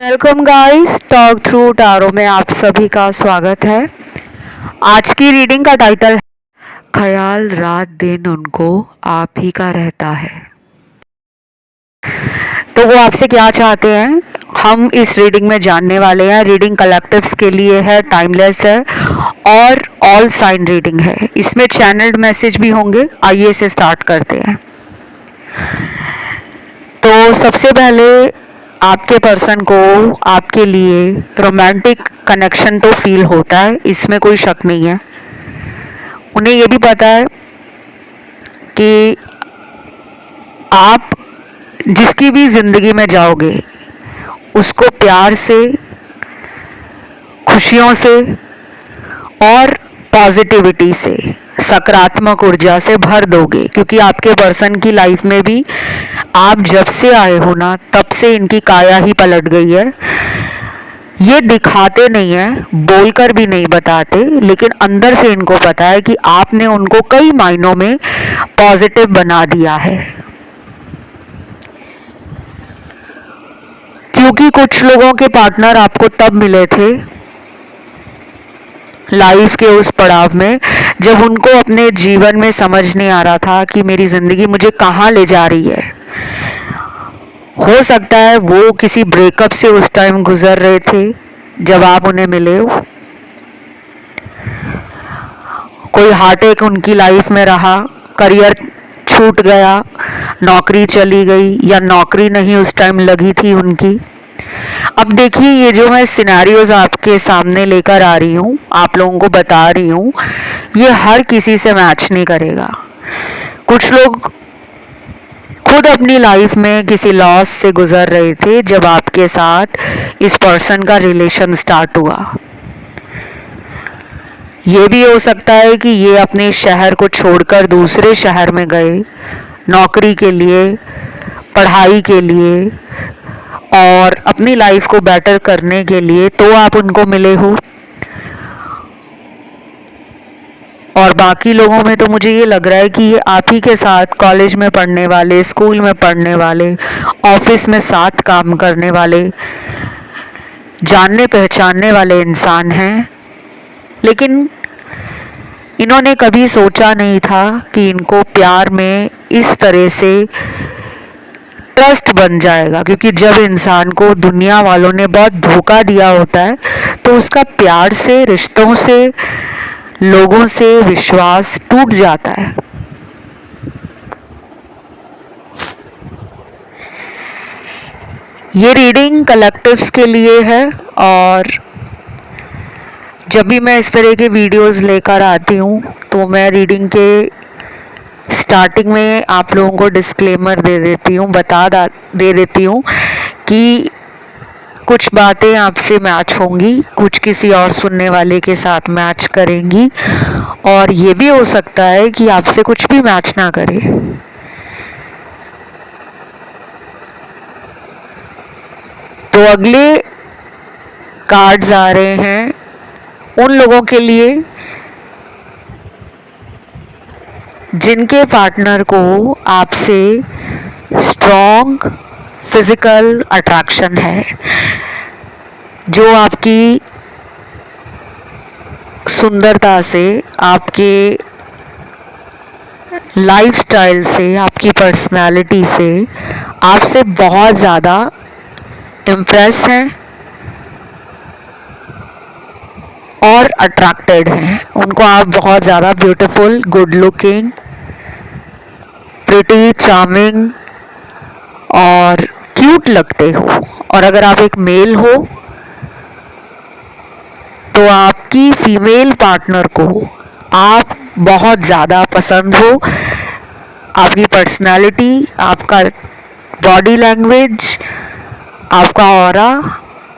Welcome guys, Talk Through Tarot में आप सभी का स्वागत है। आज की रीडिंग का टाइटल है ख्याल रात दिन उनको आप ही का रहता है। तो वो आपसे क्या चाहते हैं हम इस रीडिंग में जानने वाले हैं। रीडिंग कलेक्टिव्स के लिए है, टाइमलेस है और ऑल साइन रीडिंग है। इसमें चैनल्ड मैसेज भी होंगे। आइए इसे स्टार्ट करते हैं। तो सबसे पहले आपके पर्सन को आपके लिए रोमांटिक कनेक्शन तो फील होता है, इसमें कोई शक नहीं है। उन्हें ये भी पता है कि आप जिसकी भी ज़िंदगी में जाओगे उसको प्यार से, खुशियों से और पॉजिटिविटी से, सकारात्मक ऊर्जा से भर दोगे, क्योंकि आपके पर्सन की लाइफ में भी आप जब से आए हो ना तब से इनकी काया ही पलट गई है। ये दिखाते नहीं है, बोलकर भी नहीं बताते, लेकिन अंदर से इनको पता है कि आपने उनको कई मायनों में पॉजिटिव बना दिया है। क्योंकि कुछ लोगों के पार्टनर आपको तब मिले थे लाइफ के उस पड़ाव में जब उनको अपने जीवन में समझ नहीं आ रहा था कि मेरी ज़िंदगी मुझे कहाँ ले जा रही है। हो सकता है वो किसी ब्रेकअप से उस टाइम गुजर रहे थे जब आप उन्हें मिले हो। कोई हार्टअटैक उनकी लाइफ में रहा, करियर छूट गया, नौकरी चली गई या नौकरी नहीं उस टाइम लगी थी उनकी। अब देखिए, ये जो मैं सिनेरियोज आपके सामने लेकर आ रही हूँ, आप लोगों को बता रही हूँ, ये हर किसी से मैच नहीं करेगा। कुछ लोग खुद अपनी लाइफ में किसी लॉस से गुजर रहे थे जब आपके साथ इस पर्सन का रिलेशन स्टार्ट हुआ। ये भी हो सकता है कि ये अपने शहर को छोड़कर दूसरे शहर में गए नौकरी के लिए, पढ़ाई के लिए और अपनी लाइफ को बेटर करने के लिए, तो आप उनको मिले हो। और बाकी लोगों में तो मुझे ये लग रहा है कि ये आप ही के साथ कॉलेज में पढ़ने वाले, स्कूल में पढ़ने वाले, ऑफिस में साथ काम करने वाले, जानने पहचानने वाले इंसान हैं। लेकिन इन्होंने कभी सोचा नहीं था कि इनको प्यार में इस तरह से ट्रस्ट बन जाएगा, क्योंकि जब इंसान को दुनिया वालों ने बहुत धोखा दिया होता है तो उसका प्यार से, रिश्तों से, लोगों से विश्वास टूट जाता है। ये रीडिंग कलेक्टिव्स के लिए है और जब भी मैं इस तरह के वीडियोस लेकर आती हूँ तो मैं रीडिंग के स्टार्टिंग में आप लोगों को डिस्क्लेमर दे देती हूँ, दे देती हूँ कि कुछ बातें आपसे मैच होंगी, कुछ किसी और सुनने वाले के साथ मैच करेंगी और ये भी हो सकता है कि आपसे कुछ भी मैच ना करे। तो अगले कार्ड्स आ रहे हैं उन लोगों के लिए जिनके पार्टनर को आपसे स्ट्रॉन्ग फिजिकल अट्रैक्शन है, जो आपकी सुंदरता से, आपके लाइफस्टाइल से, आपकी पर्सनालिटी से आपसे बहुत ज़्यादा इम्प्रेस हैं और अट्रैक्टेड हैं। उनको आप बहुत ज़्यादा beautiful, good looking, pretty, charming और क्यूट लगते हो। और अगर आप एक मेल हो तो आपकी फीमेल पार्टनर को आप बहुत ज़्यादा पसंद हो। आपकी पर्सनालिटी, आपका बॉडी लैंग्वेज, आपका ऑरा,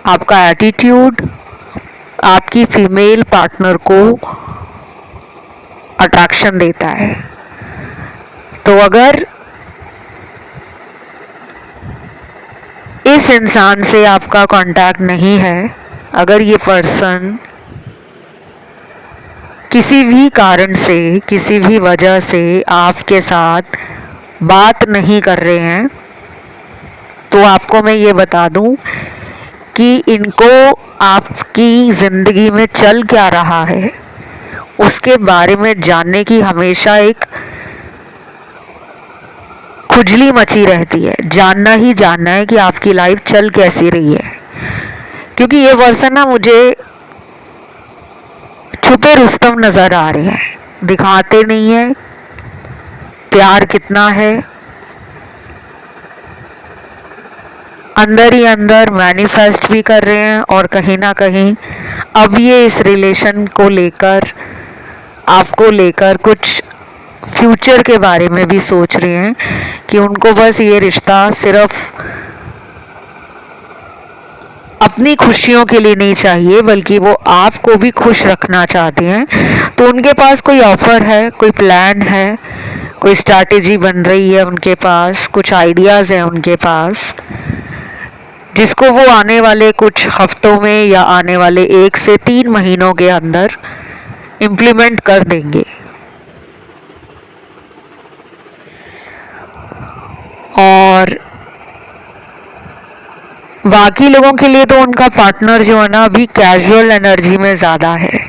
आपका एटीट्यूड आपकी फीमेल पार्टनर को अट्रैक्शन देता है। तो अगर इस इंसान से आपका कांटेक्ट नहीं है, अगर ये पर्सन किसी भी कारण से, किसी भी वजह से आपके साथ बात नहीं कर रहे हैं, तो आपको मैं ये बता दूं कि इनको आपकी ज़िंदगी में चल क्या रहा है उसके बारे में जानने की हमेशा एक खुजली मची रहती है। जानना ही जानना है कि आपकी लाइफ चल कैसी रही है, क्योंकि ये पर्सन ना मुझे छुपे रुस्तम नज़र आ रहे हैं, दिखाते नहीं है प्यार कितना है, अंदर ही अंदर मैनिफेस्ट भी कर रहे हैं और कहीं ना कहीं अब ये इस रिलेशन को लेकर, आपको लेकर कुछ फ्यूचर के बारे में भी सोच रहे हैं कि उनको बस ये रिश्ता सिर्फ अपनी खुशियों के लिए नहीं चाहिए बल्कि वो आपको भी खुश रखना चाहते हैं। तो उनके पास कोई ऑफर है, कोई प्लान है, कोई स्ट्रैटेजी बन रही है उनके पास, कुछ आइडियाज़ हैं उनके पास, जिसको वो आने वाले कुछ हफ्तों में या आने वाले 1 से 3 महीनों के अंदर इम्प्लीमेंट कर देंगे। और बाकी लोगों के लिए तो उनका पार्टनर जो है ना अभी कैजुअल एनर्जी में ज़्यादा है,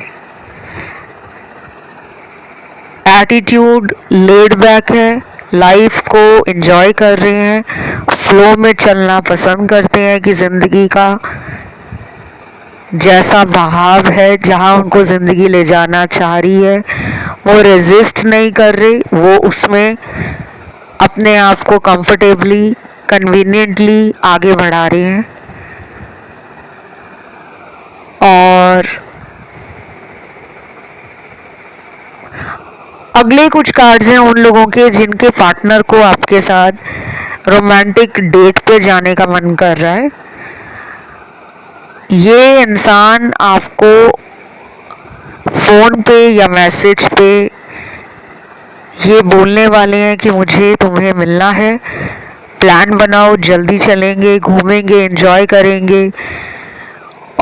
एटीट्यूड लेड बैक है, लाइफ को एंजॉय कर रहे हैं, फ्लो में चलना पसंद करते हैं कि ज़िंदगी का जैसा बहाव है, जहाँ उनको ज़िंदगी ले जाना चाह रही है वो रेजिस्ट नहीं कर रहे, वो उसमें अपने आप को कंफर्टेबली कन्वीनियंटली आगे बढ़ा रहे हैं। और अगले कुछ कार्ड्स हैं उन लोगों के जिनके पार्टनर को आपके साथ रोमांटिक डेट पे जाने का मन कर रहा है। ये इंसान आपको फ़ोन पे या मैसेज पे ये बोलने वाले हैं कि मुझे तुम्हें मिलना है, प्लान बनाओ, जल्दी चलेंगे, घूमेंगे, एंजॉय करेंगे।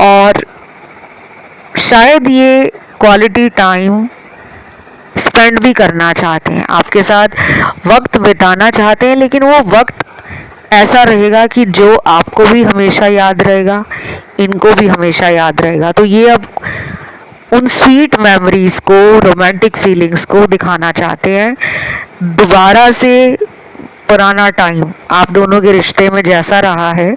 और शायद ये क्वालिटी टाइम स्पेंड भी करना चाहते हैं, आपके साथ वक्त बिताना चाहते हैं, लेकिन वो वक्त ऐसा रहेगा कि जो आपको भी हमेशा याद रहेगा, इनको भी हमेशा याद रहेगा। तो ये अब उन स्वीट मेमोरीज़ को, रोमांटिक फीलिंग्स को दिखाना चाहते हैं। दोबारा से पुराना टाइम आप दोनों के रिश्ते में जैसा रहा है,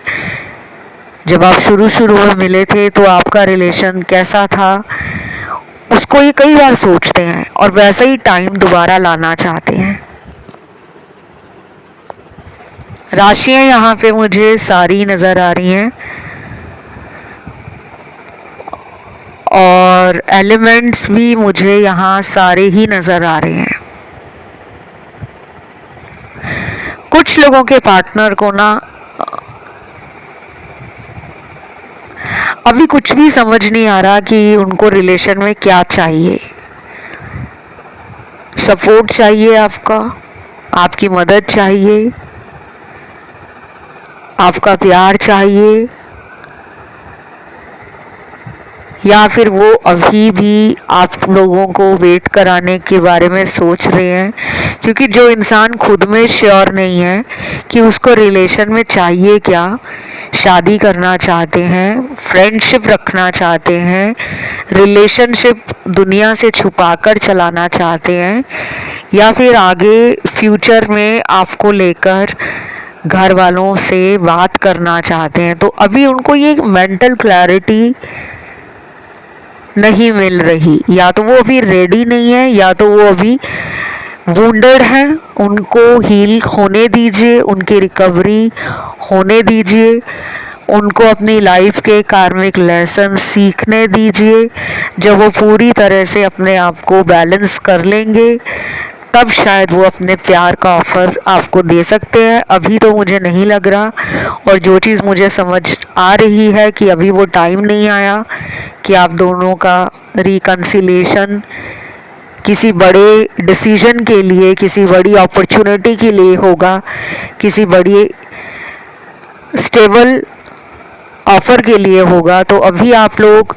जब आप शुरू में मिले थे तो आपका रिलेशन कैसा था, उसको ये कई बार सोचते हैं और वैसा ही टाइम दोबारा लाना चाहते हैं। राशियां यहाँ पे मुझे सारी नज़र आ रही हैं और एलिमेंट्स भी मुझे यहाँ सारे ही नज़र आ रहे हैं। कुछ लोगों के पार्टनर को ना अभी कुछ भी समझ नहीं आ रहा कि उनको रिलेशन में क्या चाहिए। सपोर्ट चाहिए आपका, आपकी मदद चाहिए, आपका प्यार चाहिए, या फिर वो अभी भी आप लोगों को वेट कराने के बारे में सोच रहे हैं। क्योंकि जो इंसान खुद में श्योर नहीं है कि उसको रिलेशन में चाहिए क्या, शादी करना चाहते हैं, फ्रेंडशिप रखना चाहते हैं, रिलेशनशिप दुनिया से छुपाकर चलाना चाहते हैं, या फिर आगे फ्यूचर में आपको लेकर घर वालों से बात करना चाहते हैं, तो अभी उनको ये मेंटल क्लैरिटी नहीं मिल रही। या तो वो अभी रेडी नहीं है, या तो वो अभी वुंडेड हैं, उनको हील होने दीजिए, उनकी रिकवरी होने दीजिए, उनको अपनी लाइफ के कार्मिक लेसन सीखने दीजिए। जब वो पूरी तरह से अपने आप को बैलेंस कर लेंगे तब शायद वो अपने प्यार का ऑफ़र आपको दे सकते हैं। अभी तो मुझे नहीं लग रहा, और जो चीज़ मुझे समझ आ रही है कि अभी वो टाइम नहीं आया कि आप दोनों का रिकन्सिलिएशन किसी बड़े डिसीजन के लिए, किसी बड़ी अपॉर्चुनिटी के लिए होगा, किसी बड़ी स्टेबल ऑफ़र के लिए होगा। तो अभी आप लोग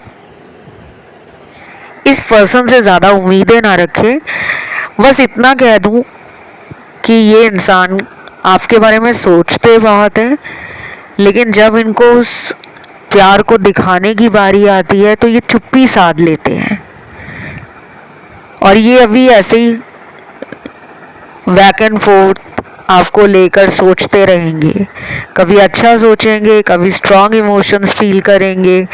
इस पर्सन से ज़्यादा उम्मीदें ना रखें। बस इतना कह दूं कि ये इंसान आपके बारे में सोचते बहुत हैं, लेकिन जब इनको उस प्यार को दिखाने की बारी आती है तो ये चुप्पी साध लेते हैं, और ये अभी ऐसे ही बैक एंड फोर्थ आपको लेकर सोचते रहेंगे। कभी अच्छा सोचेंगे, कभी स्ट्रॉन्ग इमोशंस फील करेंगे,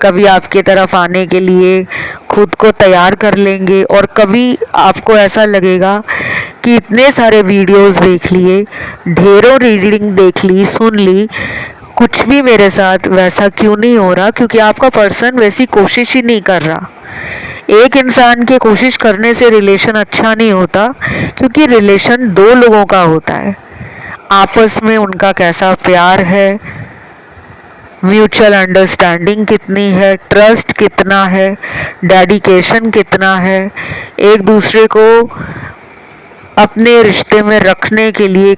कभी आपके तरफ आने के लिए खुद को तैयार कर लेंगे, और कभी आपको ऐसा लगेगा कि इतने सारे वीडियोस देख लिए, ढेरों रीडिंग देख ली, सुन ली, कुछ भी मेरे साथ वैसा क्यों नहीं हो रहा, क्योंकि आपका पर्सन वैसी कोशिश ही नहीं कर रहा। एक इंसान के कोशिश करने से रिलेशन अच्छा नहीं होता, क्योंकि रिलेशन दो लोगों का होता है। आपस में उनका कैसा प्यार है, म्यूचुअल अंडरस्टैंडिंग कितनी है, ट्रस्ट कितना है, डेडिकेशन कितना है, एक दूसरे को अपने रिश्ते में रखने के लिए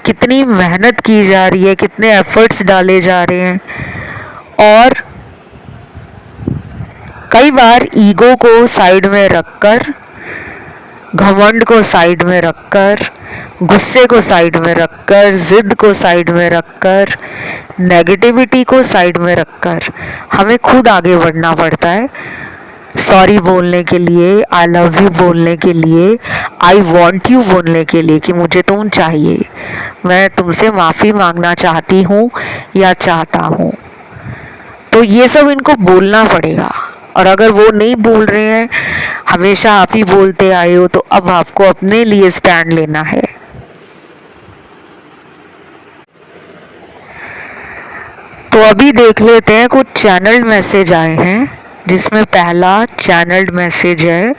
कितनी मेहनत की जा रही है, कितने एफर्ट्स डाले जा रहे हैं। और कई बार ईगो को साइड में रखकर, घमंड को साइड में रखकर, गुस्से को साइड में रखकर, जिद को साइड में रखकर, नेगेटिविटी को साइड में रखकर हमें खुद आगे बढ़ना पड़ता है। सॉरी बोलने के लिए, आई लव यू बोलने के लिए, आई वॉन्ट यू बोलने के लिए कि मुझे तुम चाहिए, मैं तुमसे माफ़ी मांगना चाहती हूँ या चाहता हूँ। तो ये सब इनको बोलना पड़ेगा, और अगर वो नहीं बोल रहे हैं, हमेशा आप ही बोलते आए हो, तो अब आपको अपने लिए स्टैंड लेना है। तो अभी देख लेते हैं, कुछ चैनल्ड मैसेज आए हैं, जिसमें पहला चैनल्ड मैसेज है,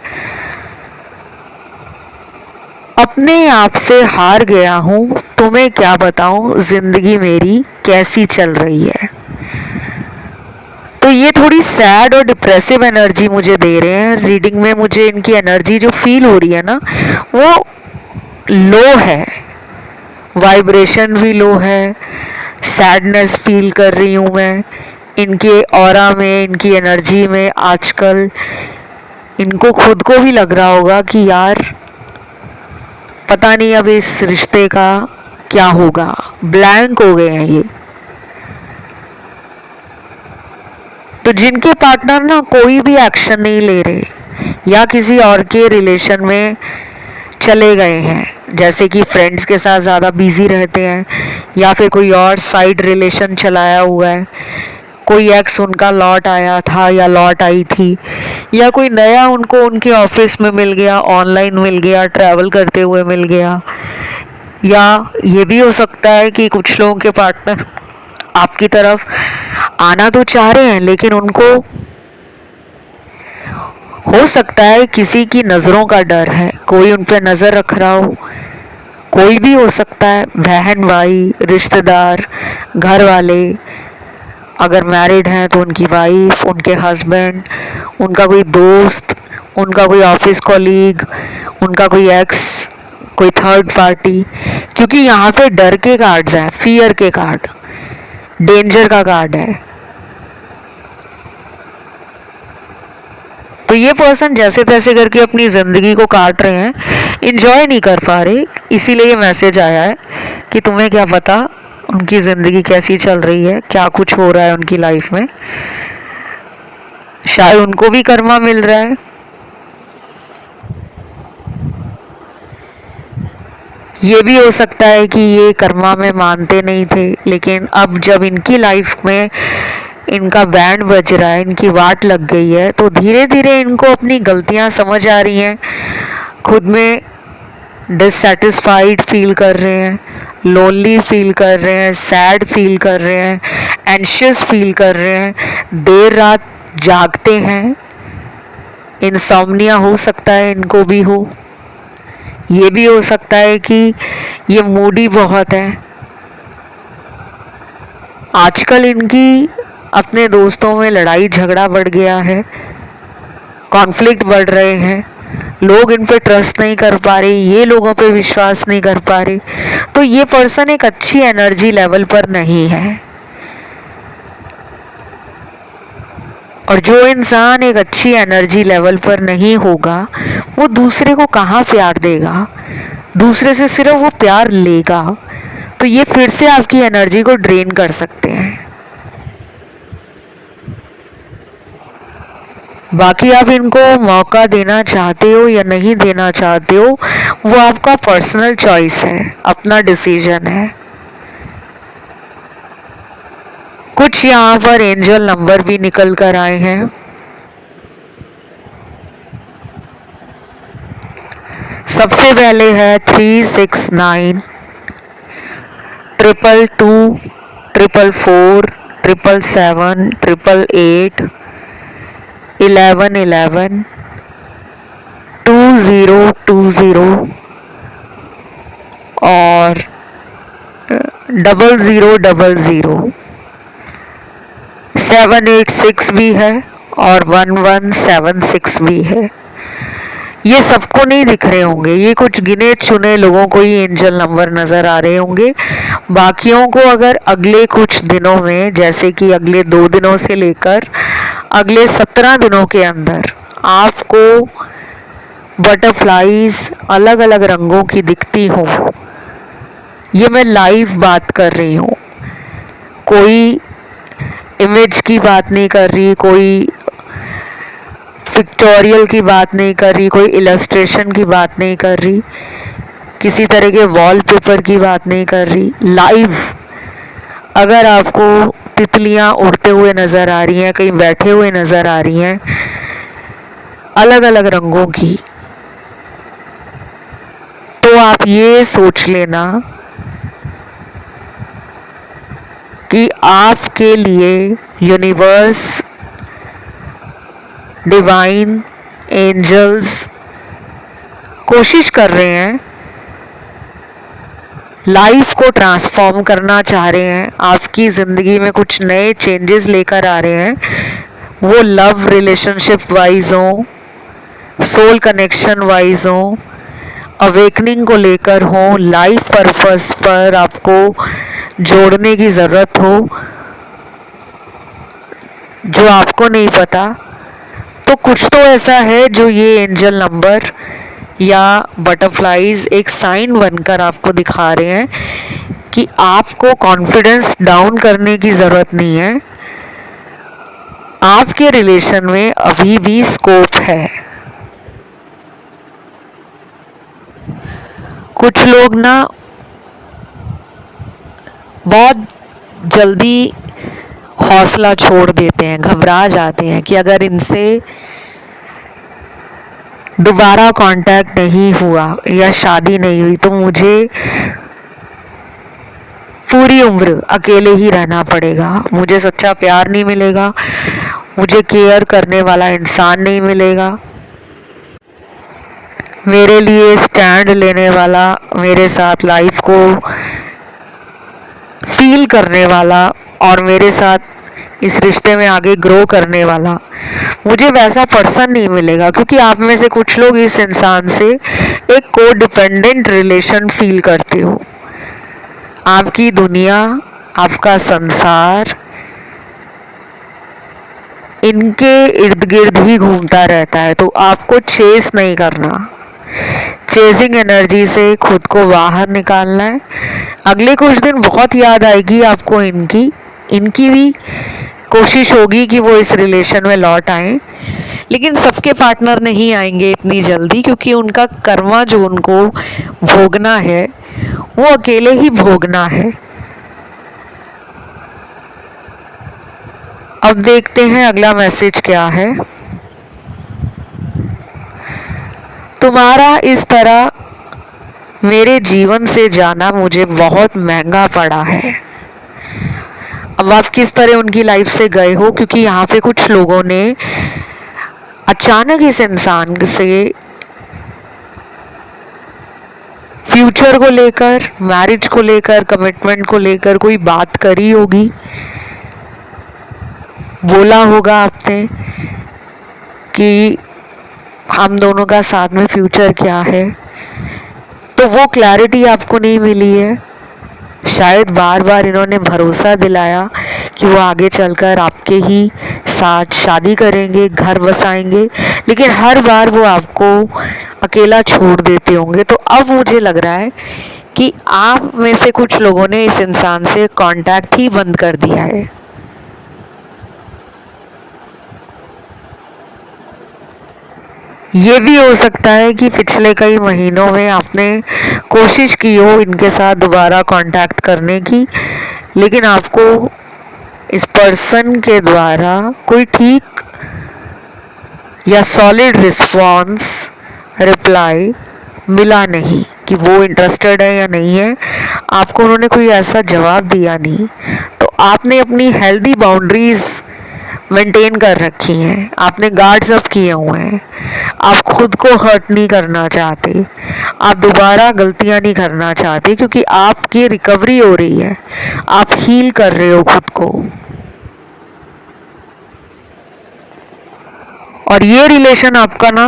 अपने आप से हार गया हूँ, तुम्हें क्या बताऊँ जिंदगी मेरी कैसी चल रही है। तो ये थोड़ी सैड और डिप्रेसिव एनर्जी मुझे दे रहे हैं। रीडिंग में मुझे इनकी एनर्जी जो फील हो रही है ना, वो लो है, वाइब्रेशन भी लो है, सैडनेस फील कर रही हूँ मैं इनके ऑरा में, इनकी एनर्जी में। आजकल इनको खुद को भी लग रहा होगा कि यार पता नहीं अब इस रिश्ते का क्या होगा, ब्लैंक हो गए हैं ये। तो जिनके पार्टनर ना कोई भी एक्शन नहीं ले रहे, या किसी और के रिलेशन में चले गए हैं, जैसे कि फ्रेंड्स के साथ ज़्यादा बिजी रहते हैं, या फिर कोई और साइड रिलेशन चलाया हुआ है, कोई एक्स उनका लौट आया था या लौट आई थी, या कोई नया उनको उनके ऑफिस में मिल गया, ऑनलाइन मिल गया, ट्रैवल करते हुए मिल गया। या ये भी हो सकता है कि कुछ लोगों के पार्टनर आपकी तरफ आना तो चाह रहे हैं, लेकिन उनको हो सकता है किसी की नज़रों का डर है, कोई उन पे नज़र रख रहा हो, कोई भी हो सकता है, बहन भाई, रिश्तेदार, घर वाले, अगर मैरिड हैं तो उनकी वाइफ, उनके हस्बैंड, उनका कोई दोस्त, उनका कोई ऑफिस कॉलीग, उनका कोई एक्स, कोई थर्ड पार्टी। क्योंकि यहाँ पे डर के कार्ड्स हैं, फियर के कार्ड, डेंजर का कार्ड है। तो ये पर्सन जैसे तैसे करके अपनी ज़िंदगी को काट रहे हैं, इंजॉय नहीं कर पा रहे, इसीलिए ये मैसेज आया है कि तुम्हें क्या पता उनकी ज़िंदगी कैसी चल रही है, क्या कुछ हो रहा है उनकी लाइफ में। शायद उनको भी कर्मा मिल रहा है। ये भी हो सकता है कि ये कर्मा में मानते नहीं थे, लेकिन अब जब इनकी लाइफ में इनका बैंड बज रहा है, इनकी वाट लग गई है, तो धीरे धीरे इनको अपनी गलतियां समझ आ रही हैं, खुद में डिससेटिस्फाइड फील कर रहे हैं, लोनली फील कर रहे हैं, सैड फील कर रहे हैं, एंशियस फील कर रहे हैं, देर रात जागते हैं, इंसोम्निया हो सकता है इनको भी हो। ये भी हो सकता है कि ये मूडी बहुत है। आजकल इनकी अपने दोस्तों में लड़ाई झगड़ा बढ़ गया है, कॉन्फ्लिक्ट बढ़ रहे हैं, लोग इन पे ट्रस्ट नहीं कर पा रहे, ये लोगों पे विश्वास नहीं कर पा रहे। तो ये पर्सन एक अच्छी एनर्जी लेवल पर नहीं है, और जो इंसान एक अच्छी एनर्जी लेवल पर नहीं होगा, वो दूसरे को कहाँ प्यार देगा, दूसरे से सिर्फ वो प्यार लेगा, तो ये फिर से आपकी एनर्जी को ड्रेन कर सकते हैं। बाकी आप इनको मौका देना चाहते हो या नहीं देना चाहते हो, वो आपका पर्सनल चॉइस है, अपना डिसीजन है। कुछ यहाँ पर एंजल नंबर भी निकल कर आए हैं। सबसे पहले है 369, 222, 444, 777, 888, 1111, 2020 और 0000। 786 भी है और 1176 भी है। ये सबको नहीं दिख रहे होंगे, ये कुछ गिने चुने लोगों को ही एंजल नंबर नज़र आ रहे होंगे। बाकियों को अगर अगले कुछ दिनों में, जैसे कि अगले 2 दिनों से लेकर अगले 17 दिनों के अंदर आपको बटरफ्लाईज अलग अलग रंगों की दिखती हो, ये मैं लाइव बात कर रही हूँ, कोई इमेज की बात नहीं कर रही, कोई पिक्टोरियल की बात नहीं कर रही, कोई इलस्ट्रेशन की बात नहीं कर रही, किसी तरह के वॉलपेपर की बात नहीं कर रही। लाइव अगर आपको तितलियां उड़ते हुए नज़र आ रही हैं, कहीं बैठे हुए नज़र आ रही हैं अलग अलग रंगों की, तो आप ये सोच लेना कि आपके लिए यूनिवर्स, डिवाइन, एंजल्स कोशिश कर रहे हैं, लाइफ को ट्रांसफॉर्म करना चाह रहे हैं, आपकी ज़िंदगी में कुछ नए चेंजेस लेकर आ रहे हैं। वो लव रिलेशनशिप वाइज हो, सोल कनेक्शन वाइज हो, अवेकनिंग को लेकर हो, लाइफ पर्पस पर आपको जोड़ने की ज़रूरत हो जो आपको नहीं पता, तो कुछ तो ऐसा है जो ये एंजल नंबर या बटरफ्लाईज एक साइन बनकर आपको दिखा रहे हैं कि आपको कॉन्फिडेंस डाउन करने की ज़रूरत नहीं है, आपके रिलेशन में अभी भी स्कोप है। कुछ लोग ना बहुत जल्दी हौसला छोड़ देते हैं, घबरा जाते हैं कि अगर इनसे दोबारा कांटेक्ट नहीं हुआ या शादी नहीं हुई तो मुझे पूरी उम्र अकेले ही रहना पड़ेगा, मुझे सच्चा प्यार नहीं मिलेगा, मुझे केयर करने वाला इंसान नहीं मिलेगा, मेरे लिए स्टैंड लेने वाला, मेरे साथ लाइफ को फील करने वाला और मेरे साथ इस रिश्ते में आगे ग्रो करने वाला, मुझे वैसा पर्सन नहीं मिलेगा। क्योंकि आप में से कुछ लोग इस इंसान से एक को डिपेंडेंट रिलेशन फील करते हो, आपकी दुनिया, आपका संसार इनके इर्द गिर्द ही घूमता रहता है, तो आपको चेस नहीं करना, चेजिंग एनर्जी से खुद को बाहर निकालना है। अगले कुछ दिन बहुत याद आएगी आपको इनकी भी कोशिश होगी कि वो इस रिलेशन में लौट आए, लेकिन सबके पार्टनर नहीं आएंगे इतनी जल्दी, क्योंकि उनका कर्मा जो उनको भोगना है वो अकेले ही भोगना है। अब देखते हैं अगला मैसेज क्या है। तुम्हारा इस तरह मेरे जीवन से जाना मुझे बहुत महंगा पड़ा है। अब आप किस तरह उनकी लाइफ से गए हो, क्योंकि यहाँ पे कुछ लोगों ने अचानक इस इंसान से फ्यूचर को लेकर, मैरिज को लेकर, कमिटमेंट को लेकर कोई बात करी होगी, बोला होगा आपने कि हम दोनों का साथ में फ्यूचर क्या है, तो वो क्लैरिटी आपको नहीं मिली है। शायद बार बार इन्होंने भरोसा दिलाया कि वो आगे चलकर आपके ही साथ शादी करेंगे, घर बसाएंगे, लेकिन हर बार वो आपको अकेला छोड़ देते होंगे। तो अब मुझे लग रहा है कि आप में से कुछ लोगों ने इस इंसान से कांटेक्ट ही बंद कर दिया है। ये भी हो सकता है कि पिछले कई महीनों में आपने कोशिश की हो इनके साथ दोबारा कांटेक्ट करने की, लेकिन आपको इस पर्सन के द्वारा कोई ठीक या सॉलिड रिस्पॉन्स, रिप्लाई मिला नहीं कि वो इंटरेस्टेड है या नहीं है। आपको उन्होंने कोई ऐसा जवाब दिया नहीं, तो आपने अपनी हेल्दी बाउंड्रीज मेंटेन कर रखी हैं, आपने गार्ड्स अप किए हुए हैं, आप खुद को हर्ट नहीं करना चाहते, आप दोबारा गलतियां नहीं करना चाहते, क्योंकि आपकी रिकवरी हो रही है, आप हील कर रहे हो खुद को। और ये रिलेशन आपका ना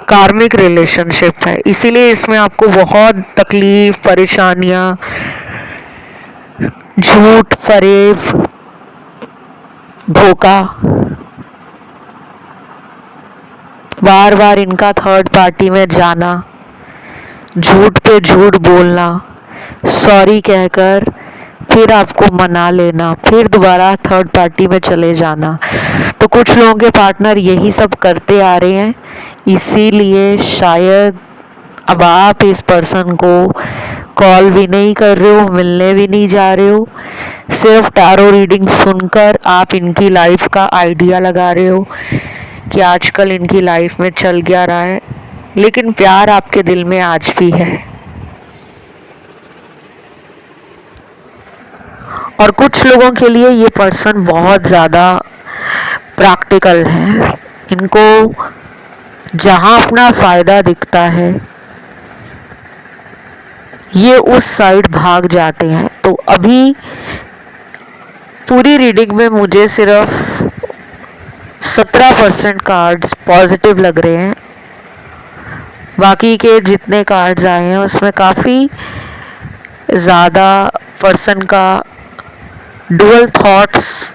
कार्मिक रिलेशनशिप है, इसीलिए इसमें आपको बहुत तकलीफ, परेशानियां, झूठ, फरेब, धोखा, बार बार इनका थर्ड पार्टी में जाना, झूठ पे झूठ बोलना, सॉरी कहकर फिर आपको मना लेना, फिर दोबारा थर्ड पार्टी में चले जाना। तो कुछ लोगों के पार्टनर यही सब करते आ रहे हैं, इसीलिए शायद अब आप इस पर्सन को कॉल भी नहीं कर रहे हो, मिलने भी नहीं जा रहे हो, सिर्फ टैरो रीडिंग सुनकर आप इनकी लाइफ का आइडिया लगा रहे हो कि आजकल इनकी लाइफ में चल क्या रहा है, लेकिन प्यार आपके दिल में आज भी है। और कुछ लोगों के लिए ये पर्सन बहुत ज़्यादा प्रैक्टिकल है, इनको जहाँ अपना फ़ायदा दिखता है ये उस साइड भाग जाते हैं। तो अभी पूरी रीडिंग में मुझे सिर्फ 17% कार्ड्स पॉजिटिव लग रहे हैं, बाकी के जितने कार्ड्स आए हैं उसमें काफ़ी ज़्यादा पर्सन का dual thoughts,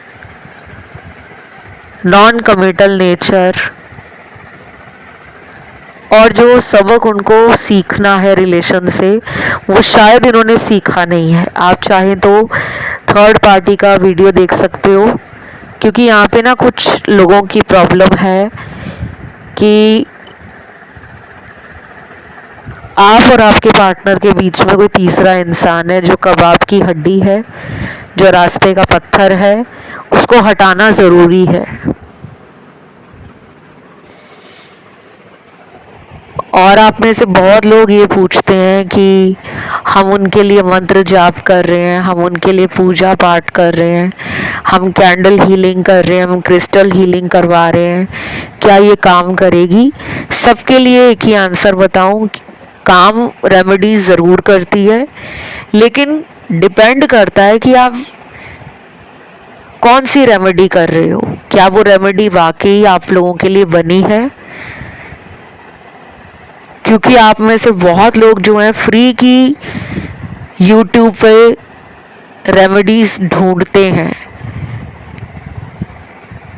non committal nature, और जो सबक उनको सीखना है रिलेशन से वो शायद इन्होंने सीखा नहीं है। आप चाहें तो थर्ड पार्टी का वीडियो देख सकते हो, क्योंकि यहाँ पे ना कुछ लोगों की प्रॉब्लम है कि आप और आपके पार्टनर के बीच में कोई तीसरा इंसान है जो कबाब की हड्डी है, जो रास्ते का पत्थर है, उसको हटाना ज़रूरी है। और आप में से बहुत लोग ये पूछते हैं कि हम उनके लिए मंत्र जाप कर रहे हैं, हम उनके लिए पूजा पाठ कर रहे हैं, हम कैंडल हीलिंग कर रहे हैं, हम क्रिस्टल हीलिंग करवा रहे हैं, क्या ये काम करेगी? सबके लिए एक ही आंसर बताऊं, काम रेमेडी ज़रूर करती है, लेकिन डिपेंड करता है कि आप कौन सी रेमेडी कर रहे हो, क्या वो रेमेडी वाकई आप लोगों के लिए बनी है। क्योंकि आप में से बहुत लोग जो हैं फ्री की यूट्यूब पे रेमेडीज ढूंढते हैं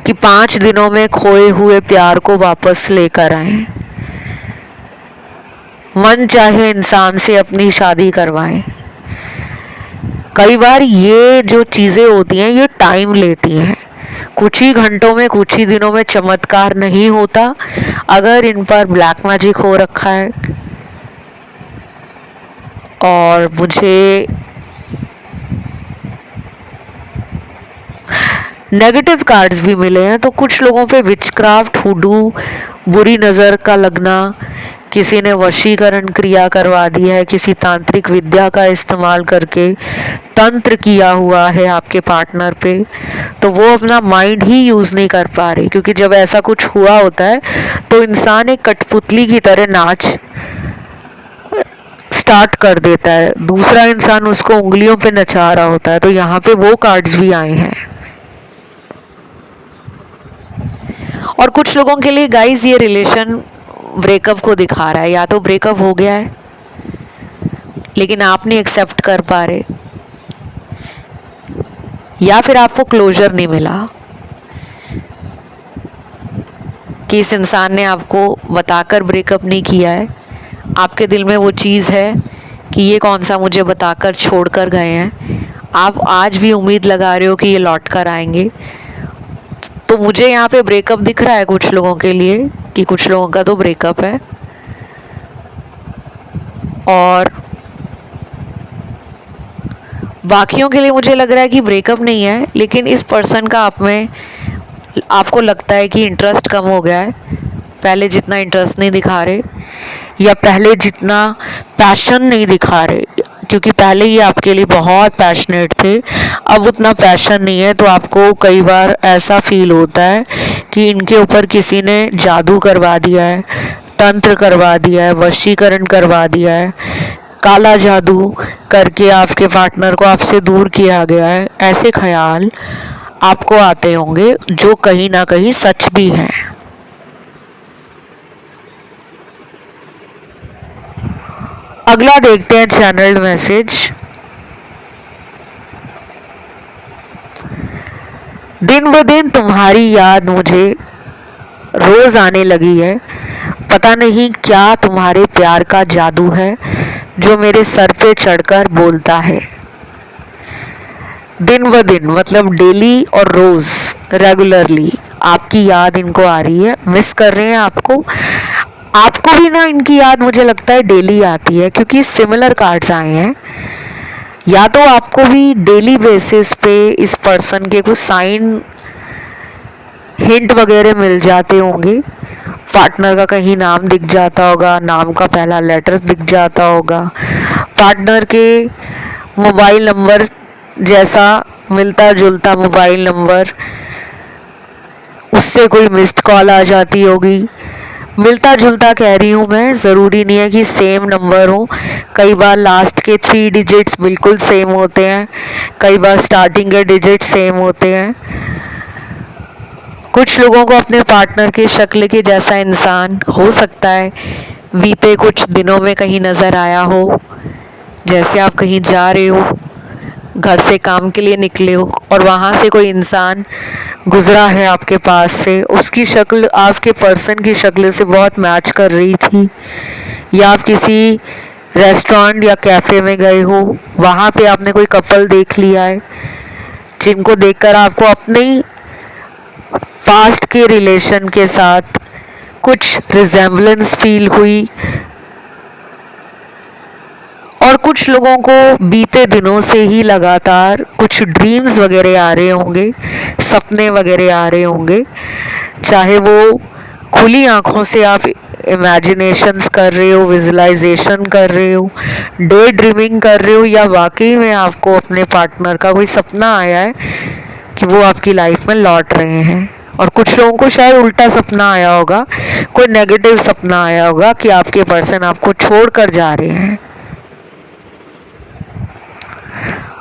कि 5 दिनों में खोए हुए प्यार को वापस लेकर आएं, मन चाहे इंसान से अपनी शादी करवाएं। कई बार ये जो चीज़ें होती हैं ये टाइम लेती हैं, कुछ ही घंटों में, कुछ ही दिनों में चमत्कार नहीं होता। अगर इन पर ब्लैक मैजिक हो रखा है, और मुझे नेगेटिव कार्ड्स भी मिले हैं, तो कुछ लोगों पे विचक्राफ्ट, हुडू, बुरी नज़र का लगना, किसी ने वशीकरण क्रिया करवा दी है, किसी तांत्रिक विद्या का इस्तेमाल करके तंत्र किया हुआ है आपके पार्टनर पे, तो वो अपना माइंड ही यूज़ नहीं कर पा रहे। क्योंकि जब ऐसा कुछ हुआ होता है तो इंसान एक कठपुतली की तरह नाच स्टार्ट कर देता है, दूसरा इंसान उसको उंगलियों पे नचा रहा होता है। तो यहाँ पे वो कार्ड्स भी आए हैं। और कुछ लोगों के लिए गाइस ये रिलेशन ब्रेकअप को दिखा रहा है, या तो ब्रेकअप हो गया है लेकिन आप नहीं एक्सेप्ट कर पा रहे, या फिर आपको क्लोजर नहीं मिला कि इस इंसान ने आपको बताकर ब्रेकअप नहीं किया है। आपके दिल में वो चीज़ है कि ये कौन सा मुझे बताकर छोड़कर गए हैं। आप आज भी उम्मीद लगा रहे हो कि ये लौट कर आएंगे। तो मुझे यहाँ पे ब्रेकअप दिख रहा है कुछ लोगों के लिए कि कुछ लोगों का तो ब्रेकअप है, और बाकियों के लिए मुझे लग रहा है कि ब्रेकअप नहीं है, लेकिन इस पर्सन का आप में आपको लगता है कि इंटरेस्ट कम हो गया है। पहले जितना इंटरेस्ट नहीं दिखा रहे, या पहले जितना पैशन नहीं दिखा रहे, क्योंकि पहले ये आपके लिए बहुत पैशनेट थे, अब उतना पैशन नहीं है। तो आपको कई बार ऐसा फील होता है कि इनके ऊपर किसी ने जादू करवा दिया है, तंत्र करवा दिया है, वशीकरण करवा दिया है, काला जादू करके आपके पार्टनर को आपसे दूर किया गया है। ऐसे ख्याल आपको आते होंगे, जो कहीं ना कहीं सच भी हैं। अगला देखते हैं चैनल मैसेज। दिन ब दिन तुम्हारी याद मुझे रोज आने लगी है। पता नहीं क्या तुम्हारे प्यार का जादू है जो मेरे सर पे चढ़कर बोलता है। दिन ब दिन मतलब डेली और रोज रेगुलरली आपकी याद इनको आ रही है, मिस कर रहे हैं आपको। आपको भी ना इनकी याद मुझे लगता है डेली आती है, क्योंकि सिमिलर कार्ड्स आए हैं। या तो आपको भी डेली बेसिस पे इस पर्सन के कुछ साइन हिंट वगैरह मिल जाते होंगे। पार्टनर का कहीं नाम दिख जाता होगा, नाम का पहला लेटर दिख जाता होगा, पार्टनर के मोबाइल नंबर जैसा मिलता जुलता मोबाइल नंबर, उससे कोई मिस्ड कॉल आ जाती होगी। मिलता जुलता कह रही हूँ मैं, ज़रूरी नहीं है कि सेम नंबर हो। कई बार लास्ट के 3 डिजिट्स बिल्कुल सेम होते हैं, कई बार स्टार्टिंग के डिजिट सेम होते हैं। कुछ लोगों को अपने पार्टनर की शक्ल के जैसा इंसान हो सकता है बीते कुछ दिनों में कहीं नज़र आया हो। जैसे आप कहीं जा रहे हो, घर से काम के लिए निकले हो, और वहाँ से कोई इंसान गुजरा है आपके पास से, उसकी शक्ल आपके पर्सन की शक्ल से बहुत मैच कर रही थी। या आप किसी रेस्टोरेंट या कैफ़े में गए हो, वहाँ पे आपने कोई कपल देख लिया है जिनको देखकर आपको अपने पास्ट के रिलेशन के साथ कुछ रिजेम्बलेंस फील हुई। और कुछ लोगों को बीते दिनों से ही लगातार कुछ ड्रीम्स वगैरह आ रहे होंगे, सपने वगैरह आ रहे होंगे। चाहे वो खुली आंखों से आप इमेजिनेशंस कर रहे हो, विजुलाइजेशन कर रहे हो, डे ड्रीमिंग कर रहे हो, या वाकई में आपको अपने पार्टनर का कोई सपना आया है कि वो आपकी लाइफ में लौट रहे हैं। और कुछ लोगों को शायद उल्टा सपना आया होगा, कोई नेगेटिव सपना आया होगा कि आपके पर्सन आपको छोड़कर जा रहे हैं।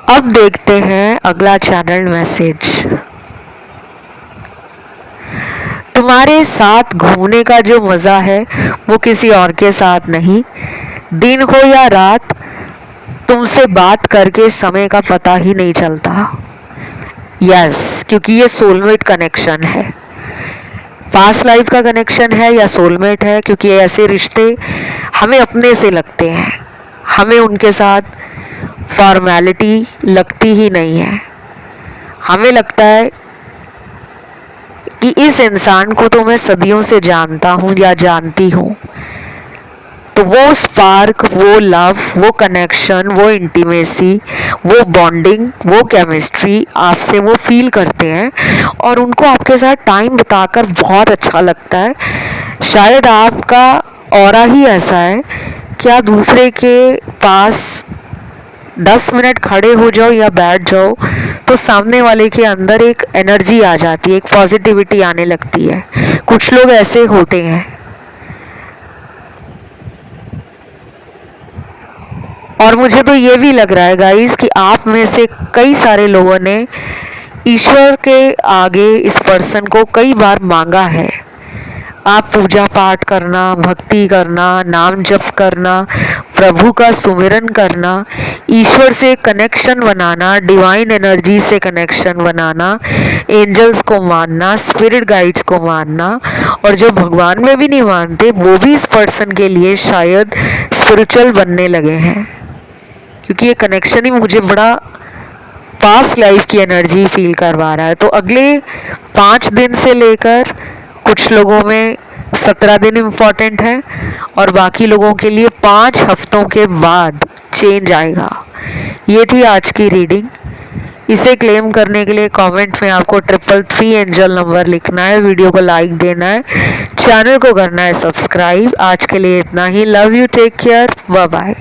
अब देखते हैं अगला चैनल मैसेज। तुम्हारे साथ घूमने का जो मज़ा है वो किसी और के साथ नहीं। दिन हो या रात, तुमसे बात करके समय का पता ही नहीं चलता। यस, क्योंकि ये सोलमेट कनेक्शन है, पास्ट लाइफ का कनेक्शन है या सोलमेट है, क्योंकि ऐसे रिश्ते हमें अपने से लगते हैं, हमें उनके साथ फॉर्मेलिटी लगती ही नहीं है। हमें लगता है कि इस इंसान को तो मैं सदियों से जानता हूँ या जानती हूँ। तो वो स्पार्क, वो लव, वो कनेक्शन, वो इंटीमेसी, वो बॉन्डिंग, वो केमिस्ट्री आपसे वो फील करते हैं, और उनको आपके साथ टाइम बिताकर बहुत अच्छा लगता है। शायद आपका ऑरा ही ऐसा है कि आप दूसरे के पास 10 मिनट खड़े हो जाओ या बैठ जाओ तो सामने वाले के अंदर एक एनर्जी आ जाती है, एक पॉजिटिविटी आने लगती है। कुछ लोग ऐसे होते हैं। और मुझे तो ये भी लग रहा है गाइस कि आप में से कई सारे लोगों ने ईश्वर के आगे इस पर्सन को कई बार मांगा है। आप पूजा पाठ करना, भक्ति करना, नाम जप करना, प्रभु का सुमिरन करना, ईश्वर से कनेक्शन बनाना, डिवाइन एनर्जी से कनेक्शन बनाना, एंजल्स को मानना, स्पिरिट गाइड्स को मानना, और जो भगवान में भी नहीं मानते वो भी इस पर्सन के लिए शायद स्पिरिचुअल बनने लगे हैं। क्योंकि ये कनेक्शन ही मुझे बड़ा पास्ट लाइफ की एनर्जी फील करवा रहा है। तो अगले 5 दिन से लेकर कुछ लोगों में 17 दिन इम्पॉर्टेंट है और बाकी लोगों के लिए 5 हफ्तों के बाद चेंज आएगा। ये थी आज की रीडिंग। इसे क्लेम करने के लिए कमेंट में आपको 333 एंजल नंबर लिखना है, वीडियो को लाइक देना है, चैनल को करना है सब्सक्राइब। आज के लिए इतना ही। Love you, take care, bye bye.